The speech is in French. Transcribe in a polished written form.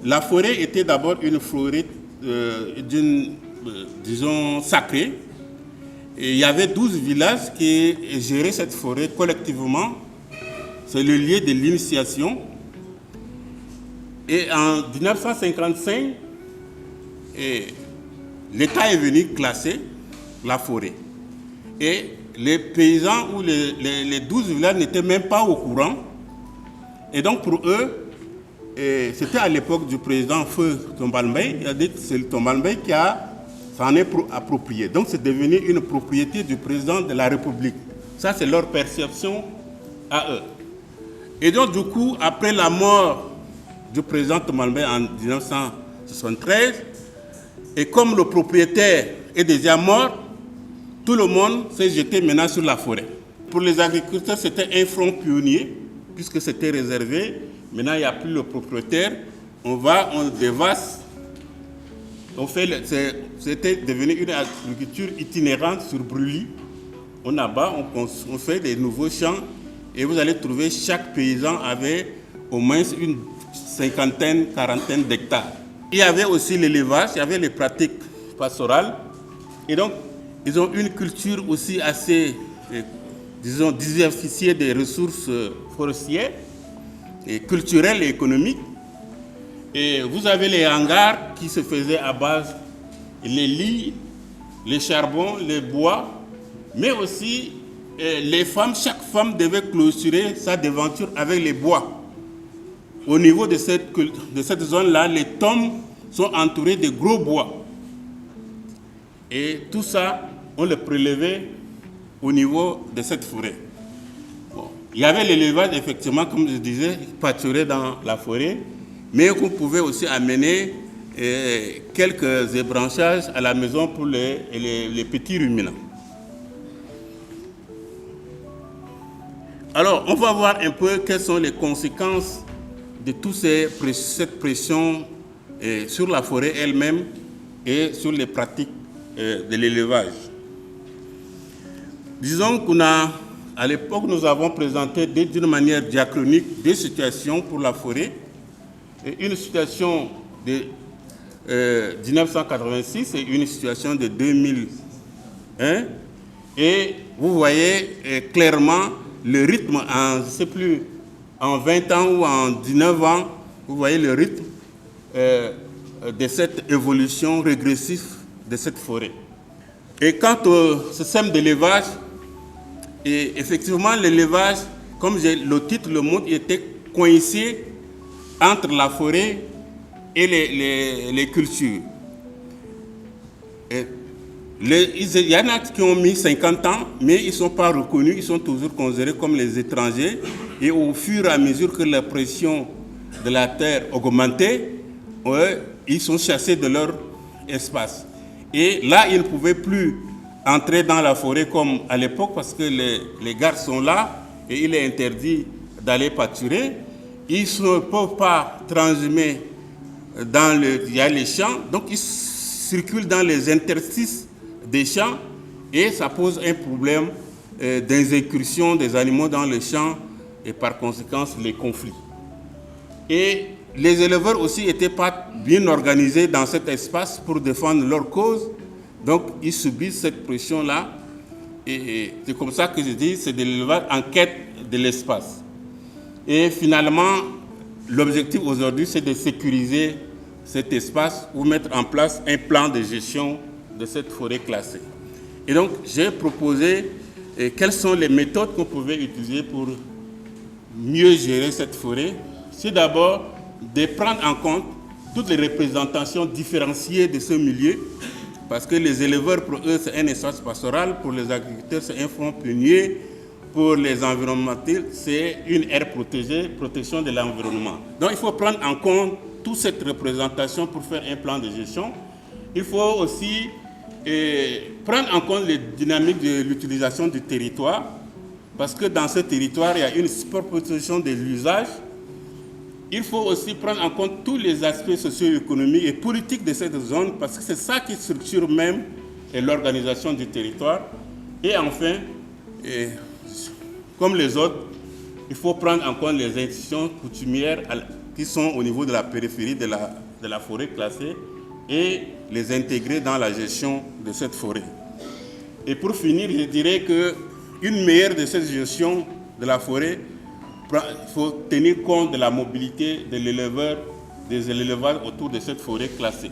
La forêt était d'abord une forêt disons, sacrée. Et il y avait 12 villages qui géraient cette forêt collectivement. C'est le lieu de l'initiation. Et en 1955, l'État est venu classer la forêt. Et les paysans ou les 12 villages n'étaient même pas au courant. Et donc pour eux, c'était à l'époque du président Feu Tombalmbey, il a dit que c'est Tombalmbey qui s'en est approprié. Donc c'est devenu une propriété du président de la République. Ça, c'est leur perception à eux. Et donc du coup, après la mort du président Tombalmbey en 1973, et comme le propriétaire est déjà mort, tout le monde s'est jeté maintenant sur la forêt. Pour les agriculteurs, c'était un front pionnier, puisque c'était réservé. Maintenant, il n'y a plus le propriétaire. On dévaste. C'était devenu une agriculture itinérante sur brûlis. On abat, on fait des nouveaux champs. Et vous allez trouver chaque paysan avait au moins une cinquantaine, quarantaine d'hectares. Il y avait aussi l'élevage, il y avait les pratiques pastorales. Et donc, ils ont une culture aussi assez, disons, diversifiée des ressources forestières, et culturelles et économiques. Et vous avez les hangars qui se faisaient à base les lits, les charbons, les bois, mais aussi les femmes, chaque femme devait clôturer sa devanture avec les bois. Au niveau de cette zone-là, les tombes sont entourées de gros bois. Et tout ça, on le prélevait au niveau de cette forêt. Bon. Il y avait l'élevage, effectivement, comme je disais, pâturé dans la forêt, mais on pouvait aussi amener quelques ébranchages à la maison pour les petits ruminants. Alors, on va voir un peu quelles sont les conséquences de toute cette pression sur la forêt elle-même et sur les pratiques de l'élevage. Disons qu'à l'époque, nous avons présenté d'une manière diachronique deux situations pour la forêt. Une situation de 1986 et une situation de 2001. Et vous voyez clairement le rythme, je ne sais plus, en 20 ans ou en 19 ans, vous voyez le rythme de cette évolution régressive de cette forêt. Et quant au système d'élevage, effectivement, l'élevage, comme le titre le montre, était coincé entre la forêt et les cultures. Il y en a qui ont mis 50 ans, mais ils ne sont pas reconnus, ils sont toujours considérés comme les étrangers. Et au fur et à mesure que la pression de la terre augmentait, ils sont chassés de leur espace. Et là, ils ne pouvaient plus entrer dans la forêt comme à l'époque parce que les gardes sont là et il est interdit d'aller pâturer. Ils ne peuvent pas transhumer il y a les champs, donc ils circulent dans les interstices des champs et ça pose un problème d'incursion des animaux dans les champs et par conséquent les conflits. Et les éleveurs aussi n'étaient pas bien organisés dans cet espace pour défendre leur cause, donc ils subissent cette pression-là et c'est comme ça que je dis, c'est de l'élevage en quête de l'espace. Et finalement, l'objectif aujourd'hui, c'est de sécuriser cet espace ou mettre en place un plan de gestion de cette forêt classée. Et donc, j'ai proposé quelles sont les méthodes qu'on pouvait utiliser pour mieux gérer cette forêt. C'est d'abord de prendre en compte toutes les représentations différenciées de ce milieu, parce que les éleveurs, pour eux, c'est un espace pastoral, pour les agriculteurs, c'est un front pionnier, pour les environnementalistes, c'est une aire protégée, protection de l'environnement. Donc il faut prendre en compte toute cette représentation pour faire un plan de gestion. Il faut aussi prendre en compte les dynamiques de l'utilisation du territoire, parce que dans ce territoire, il y a une superposition de l'usage. Il faut aussi prendre en compte tous les aspects socio-économiques et politiques de cette zone, parce que c'est ça qui structure même l'organisation du territoire. Et enfin, comme les autres, il faut prendre en compte les institutions coutumières qui sont au niveau de la périphérie de la forêt classée et les intégrer dans la gestion de cette forêt. Et pour finir, je dirais qu'une meilleure de cette gestion de la forêt, il faut tenir compte de la mobilité de l'éleveur, des élevages autour de cette forêt classée.